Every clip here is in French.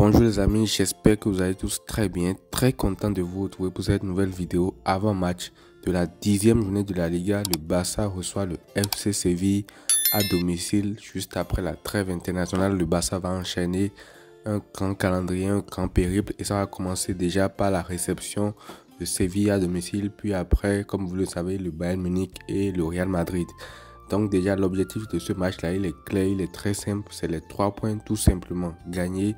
Bonjour les amis, j'espère que vous allez tous très bien, très content de vous retrouver pour cette nouvelle vidéo avant match de la 10e journée de la Liga. Le Barça reçoit le FC Séville à domicile juste après la trêve internationale. Le Barça va enchaîner un grand calendrier, un grand périple et ça va commencer déjà par la réception de Séville à domicile, puis après, comme vous le savez, le Bayern Munich et le Real Madrid. Donc déjà l'objectif de ce match-là, il est clair, il est très simple, c'est les 3 points tout simplement. Gagner,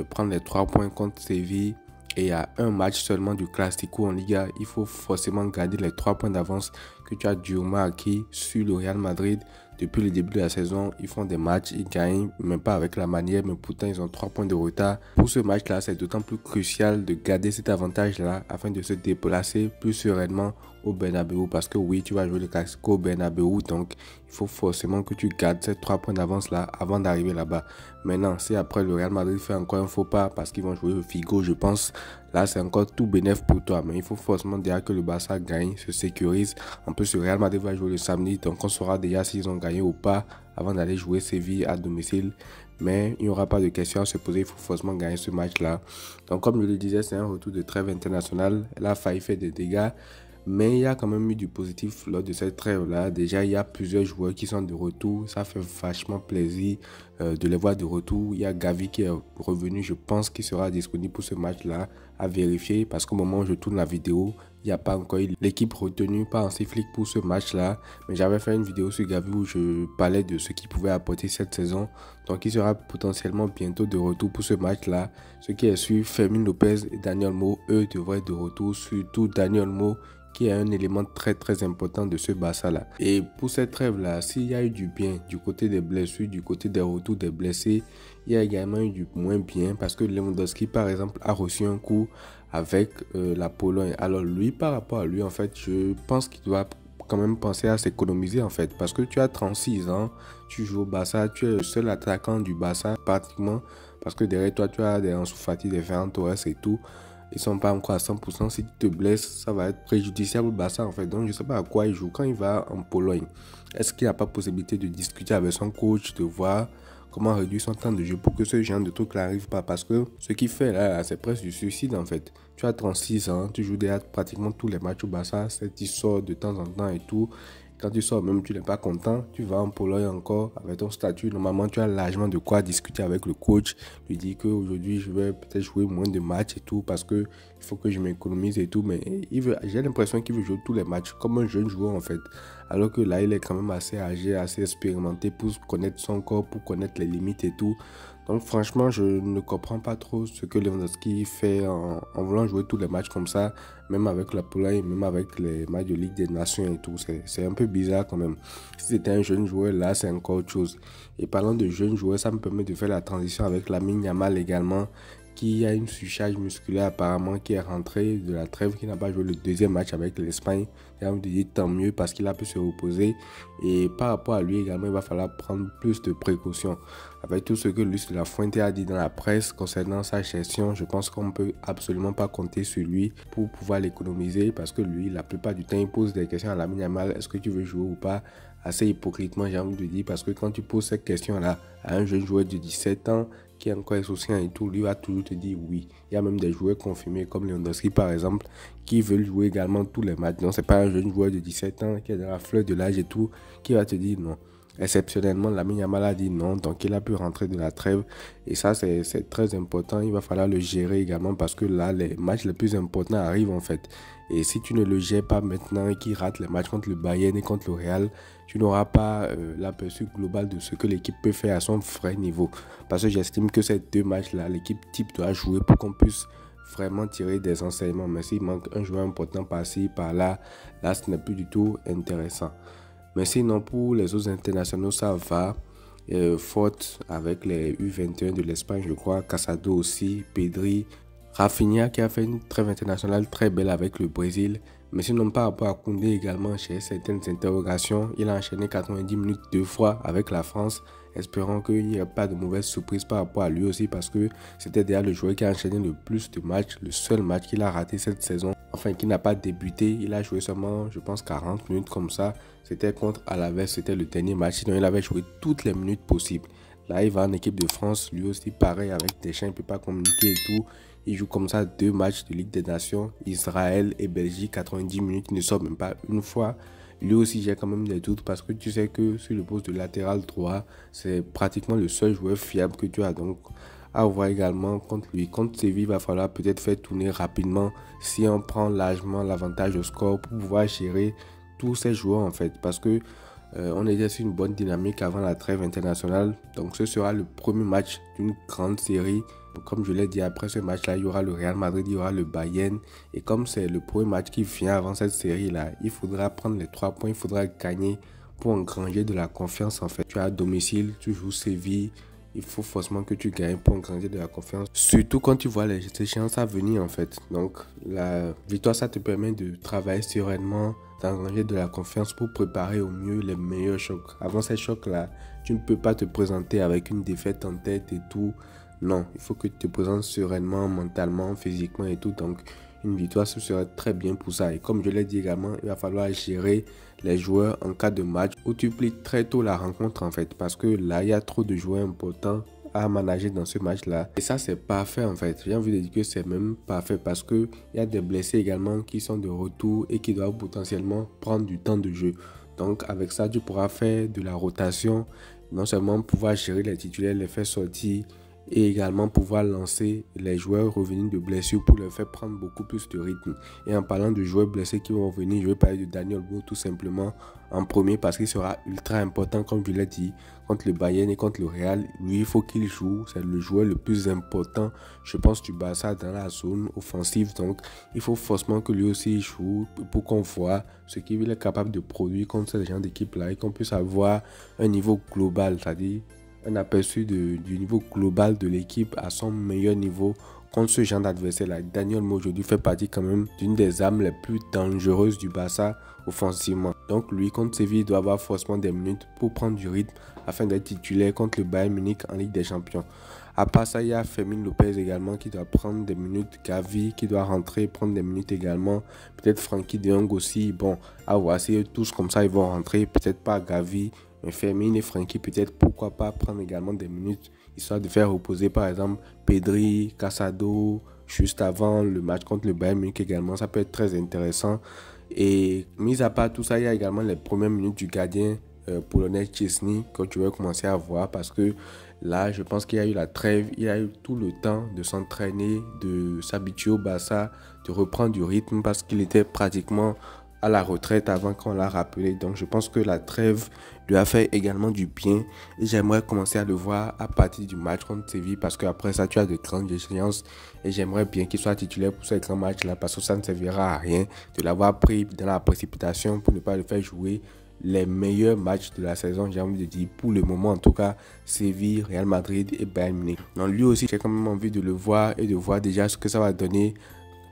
prendre les 3 points contre Séville et à un match seulement du Classico en Liga, il faut forcément garder les 3 points d'avance que tu as durement acquis sur le Real Madrid. Depuis le début de la saison, ils font des matchs, ils gagnent, même pas avec la manière, mais pourtant ils ont 3 points de retard. Pour ce match-là, c'est d'autant plus crucial de garder cet avantage-là afin de se déplacer plus sereinement au Bernabéu. Parce que oui, tu vas jouer le Classico au Bernabéu, donc il faut forcément que tu gardes ces 3 points d'avance-là avant d'arriver là-bas. Maintenant, si après le Real Madrid fait encore un faux pas parce qu'ils vont jouer au Figo, je pense, là c'est encore tout bénéf pour toi. Mais il faut forcément déjà que le Barça gagne, se sécurise. En plus, le Real Madrid va jouer le samedi, donc on saura déjà s'ils ont gagné ou pas avant d'aller jouer Séville à domicile. Mais il n'y aura pas de question à se poser, il faut forcément gagner ce match-là. Donc comme je le disais, c'est un retour de trêve internationale. Elle a failli faire des dégâts. Mais il y a quand même eu du positif lors de cette trêve-là. Déjà, il y a plusieurs joueurs qui sont de retour. Ça fait vachement plaisir de les voir de retour. Il y a Gavi qui est revenu. Je pense qu'il sera disponible pour ce match-là à vérifier. Parce qu'au moment où je tourne la vidéo, il n'y a pas encore l'équipe retenue par Hansi Flick pour ce match-là. Mais j'avais fait une vidéo sur Gavi où je parlais de ce qu'il pouvait apporter cette saison. Donc, il sera potentiellement bientôt de retour pour ce match-là. Ce qui est sûr, Fermin Lopez et Dani Olmo, eux, devraient être de retour. Surtout Dani Olmo, qui est un élément très important de ce Barça là. Et pour cette trêve là, s'il y a eu du bien du côté des blessures, du côté des retours des blessés, il y a également eu du moins bien parce que Lewandowski par exemple a reçu un coup avec la Pologne. Alors lui, par rapport à lui, en fait, je pense qu'il doit quand même penser à s'économiser en fait, parce que tu as 36 ans, tu joues au Barça, tu es le seul attaquant du Barça pratiquement, parce que derrière toi tu as des Ansu Fati, des Ferran Torres et tout. Ils sont pas encore à 100%. Si tu te blesses, ça va être préjudiciable au Barça en fait. Donc je sais pas à quoi il joue. Quand il va en Pologne, est-ce qu'il n'y a pas possibilité de discuter avec son coach, de voir comment réduire son temps de jeu pour que ce genre de truc n'arrive pas? Parce que ce qu'il fait là, c'est presque du suicide en fait. Tu as 36 ans, tu joues déjà pratiquement tous les matchs au Barça, tu sors de temps en temps et tout. Quand tu sors même, tu n'es pas content, tu vas en Pologne encore avec ton statut. Normalement, tu as largement de quoi discuter avec le coach, lui dire qu'aujourd'hui, je vais peut-être jouer moins de matchs et tout parce que il faut que je m'économise et tout. Mais j'ai l'impression qu'il veut jouer tous les matchs comme un jeune joueur en fait. Alors que là, il est quand même assez âgé, assez expérimenté pour connaître son corps, pour connaître les limites et tout. Donc franchement, je ne comprends pas trop ce que Lewandowski fait en voulant jouer tous les matchs comme ça, même avec la Pologne, même avec les matchs de Ligue des Nations et tout. C'est un peu bizarre quand même. Si c'était un jeune joueur, là, c'est encore autre chose. Et parlant de jeunes joueurs, ça me permet de faire la transition avec Lamine Yamal également, qui a une surcharge musculaire apparemment, qui est rentré de la trêve, qui n'a pas joué le deuxième match avec l'Espagne. J'ai envie de dire tant mieux parce qu'il a pu se reposer. Et par rapport à lui également, il va falloir prendre plus de précautions. Avec tout ce que Luis de la Fuente a dit dans la presse concernant sa gestion, je pense qu'on ne peut absolument pas compter sur lui pour pouvoir l'économiser parce que lui, la plupart du temps, il pose des questions à Lamine Yamal. Est-ce que tu veux jouer ou pas? Assez hypocritement, j'ai envie de dire, parce que quand tu poses cette question-là à un jeune joueur de 17 ans qui est encore insouciant et tout, lui va toujours te dire oui. Il y a même des joueurs confirmés comme Lewandowski par exemple qui veulent jouer également tous les matchs. Donc c'est pas un jeune joueur de 17 ans qui est dans la fleur de l'âge et tout qui va te dire non. Exceptionnellement, Lamine Yamal a dit non, donc il a pu rentrer de la trêve et ça c'est très important. Il va falloir le gérer également parce que là les matchs les plus importants arrivent en fait. Et si tu ne le gères pas maintenant et qu'il rate les matchs contre le Bayern et contre le Real, tu n'auras pas l'aperçu global de ce que l'équipe peut faire à son vrai niveau. Parce que j'estime que ces deux matchs-là, l'équipe type doit jouer pour qu'on puisse vraiment tirer des enseignements. Mais s'il manque un joueur important par-ci, par-là, là ce n'est plus du tout intéressant. Mais sinon, pour les autres internationaux, ça va. Faute avec les U21 de l'Espagne, je crois. Casado aussi, Pedri, Rafinha qui a fait une trêve internationale très belle avec le Brésil. Mais sinon, par rapport à Koundé également, j'ai certaines interrogations. Il a enchaîné 90 minutes 2 fois avec la France. Espérons qu'il n'y ait pas de mauvaise surprise par rapport à lui aussi parce que c'était déjà le joueur qui a enchaîné le plus de matchs, le seul match qu'il a raté cette saison. Enfin, qui n'a pas débuté. Il a joué seulement, je pense, 40 minutes comme ça. C'était contre Alaves, c'était le dernier match. Sinon, il avait joué toutes les minutes possibles. Là, il va en équipe de France. Lui aussi, pareil, avec Deschamps, il ne peut pas communiquer et tout. Il joue comme ça 2 matchs de Ligue des Nations. Israël et Belgique, 90 minutes. Il ne sort même pas une fois. Lui aussi, j'ai quand même des doutes parce que tu sais que sur le poste de latéral droit, c'est pratiquement le seul joueur fiable que tu as. Donc, à voir également contre lui. Contre Séville, il va falloir peut-être faire tourner rapidement si on prend largement l'avantage au score pour pouvoir gérer tous ces joueurs en fait. Parce que on était sur une bonne dynamique avant la trêve internationale. Donc, ce sera le premier match d'une grande série. Comme je l'ai dit, après ce match-là, il y aura le Real Madrid, il y aura le Bayern. Et comme c'est le premier match qui vient avant cette série-là, il faudra prendre les 3 points, il faudra gagner pour engranger de la confiance en fait. Tu es à domicile, tu joues Séville, il faut forcément que tu gagnes pour engranger de la confiance. Surtout quand tu vois les échéances à venir en fait. Donc la victoire, ça te permet de travailler sereinement, d'engranger de la confiance pour préparer au mieux les meilleurs chocs. Avant ces chocs-là, tu ne peux pas te présenter avec une défaite en tête et tout. Non, il faut que tu te présentes sereinement, mentalement, physiquement et tout. Donc, une victoire, ce serait très bien pour ça. Et comme je l'ai dit également, il va falloir gérer les joueurs en cas de match où tu plies très tôt la rencontre en fait. Parce que là, il y a trop de joueurs importants à manager dans ce match-là. Et ça, c'est parfait en fait. J'ai envie de dire que c'est même parfait parce qu'il y a des blessés également qui sont de retour et qui doivent potentiellement prendre du temps de jeu. Donc, avec ça, tu pourras faire de la rotation. Non seulement pouvoir gérer les titulaires, les faire sortir, et également pouvoir lancer les joueurs revenus de blessures pour leur faire prendre beaucoup plus de rythme. Et en parlant de joueurs blessés qui vont revenir, je vais parler de Dani Olmo tout simplement en premier parce qu'il sera ultra important comme je l'ai dit contre le Bayern et contre le Real. Lui, il faut qu'il joue, c'est le joueur le plus important je pense du Barça dans la zone offensive. Donc il faut forcément que lui aussi joue pour qu'on voit ce qu'il est capable de produire contre ce genre d'équipe là et qu'on puisse avoir un niveau global, c'est-à-dire un aperçu du niveau global de l'équipe à son meilleur niveau contre ce genre d'adversaire-là. Dani Olmo aujourd'hui fait partie quand même d'une des armes les plus dangereuses du Barça offensivement. Donc lui contre Séville doit avoir forcément des minutes pour prendre du rythme afin d'être titulaire contre le Bayern Munich en Ligue des Champions. À part ça, il y a Fermin Lopez également qui doit prendre des minutes. Gavi qui doit rentrer, prendre des minutes également. Peut-être Frenkie de Jong aussi. Bon, à voir si tous comme ça ils vont rentrer. Peut-être pas Gavi. Mais Fermin et Frenkie, peut-être pourquoi pas prendre également des minutes, histoire de faire reposer par exemple Pedri, Casado, juste avant le match contre le Bayern Munich également. Ça peut être très intéressant. Et mis à part tout ça, il y a également les premières minutes du gardien polonais Szczesny que tu vas commencer à voir parce que là, je pense qu'il y a eu la trêve, il y a eu tout le temps de s'entraîner, de s'habituer au Barça, de reprendre du rythme parce qu'il était pratiquement à la retraite avant qu'on l'a rappelé. Donc je pense que la trêve lui a fait également du bien et j'aimerais commencer à le voir à partir du match contre Séville parce qu'après ça tu as de grandes échéances et j'aimerais bien qu'il soit titulaire pour ce grand match là parce que ça ne servira à rien de l'avoir pris dans la précipitation pour ne pas le faire jouer les meilleurs matchs de la saison, j'ai envie de dire pour le moment en tout cas, Séville, Real Madrid et Bayern Munich. Donc lui aussi j'ai quand même envie de le voir et de voir déjà ce que ça va donner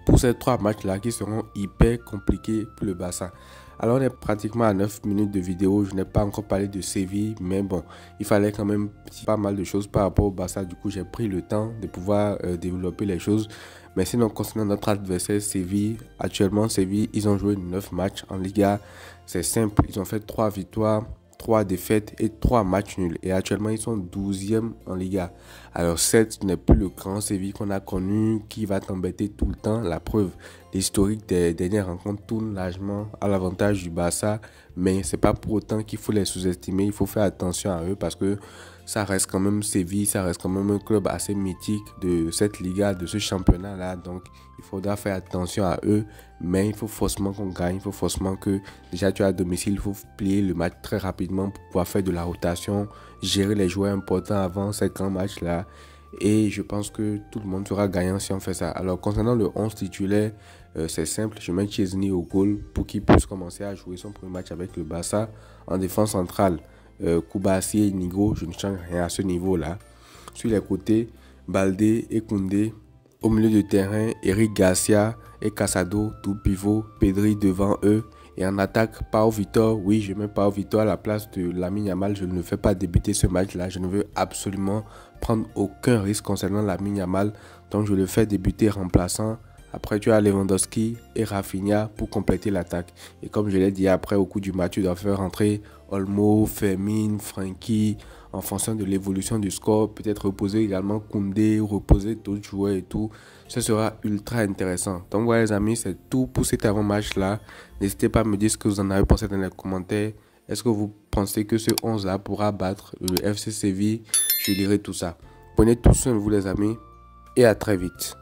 pour ces 3 matchs-là qui seront hyper compliqués pour le Barça. Alors on est pratiquement à 9 minutes de vidéo, je n'ai pas encore parlé de Séville, mais bon, il fallait quand même pas mal de choses par rapport au Barça. Du coup, j'ai pris le temps de pouvoir développer les choses. Mais sinon, concernant notre adversaire Séville, actuellement Séville, ils ont joué 9 matchs en Liga. C'est simple, ils ont fait 3 victoires, 3 défaites et 3 matchs nuls. Et actuellement, ils sont 12e en Liga. Alors certes, ce n'est plus le grand Séville qu'on a connu qui va t'embêter tout le temps. La preuve, l'historique des dernières rencontres tourne largement à l'avantage du Barça. Mais ce n'est pas pour autant qu'il faut les sous-estimer. Il faut faire attention à eux parce que ça reste quand même Séville, ça reste quand même un club assez mythique de cette Liga, de ce championnat-là. Donc, il faudra faire attention à eux. Mais il faut forcément qu'on gagne. Il faut forcément que, déjà, tu es à domicile. Il faut plier le match très rapidement pour pouvoir faire de la rotation, gérer les joueurs importants avant ces grands matchs-là. Et je pense que tout le monde sera gagnant si on fait ça. Alors, concernant le 11 titulaire, c'est simple. Je mets Szczesny au goal pour qu'il puisse commencer à jouer son premier match avec le Barça. En défense centrale, Koubassi et Nigo, je ne change rien à ce niveau-là. Sur les côtés, Baldé et Koundé. Au milieu de terrain, Eric Garcia et Casado, tout pivot, Pedri devant eux. Et en attaque, Pau Vitor. Oui, je mets Pau Vitor à la place de Lamine Yamal. Je ne fais pas débuter ce match-là. Je ne veux absolument prendre aucun risque concernant Lamine Yamal. Donc, je le fais débuter remplaçant Après, tu as Lewandowski et Rafinha pour compléter l'attaque. Et comme je l'ai dit, après, au cours du match, tu dois faire rentrer Olmo, Fermin, Frenkie, en fonction de l'évolution du score. Peut-être reposer également Koundé, reposer d'autres joueurs et tout. Ce sera ultra intéressant. Donc voilà les amis, c'est tout pour cet avant-match-là. N'hésitez pas à me dire ce que vous en avez pensé dans les commentaires. Est-ce que vous pensez que ce 11-là pourra battre le FC Séville? Je lirai tout ça. Prenez tout soin de vous les amis et à très vite.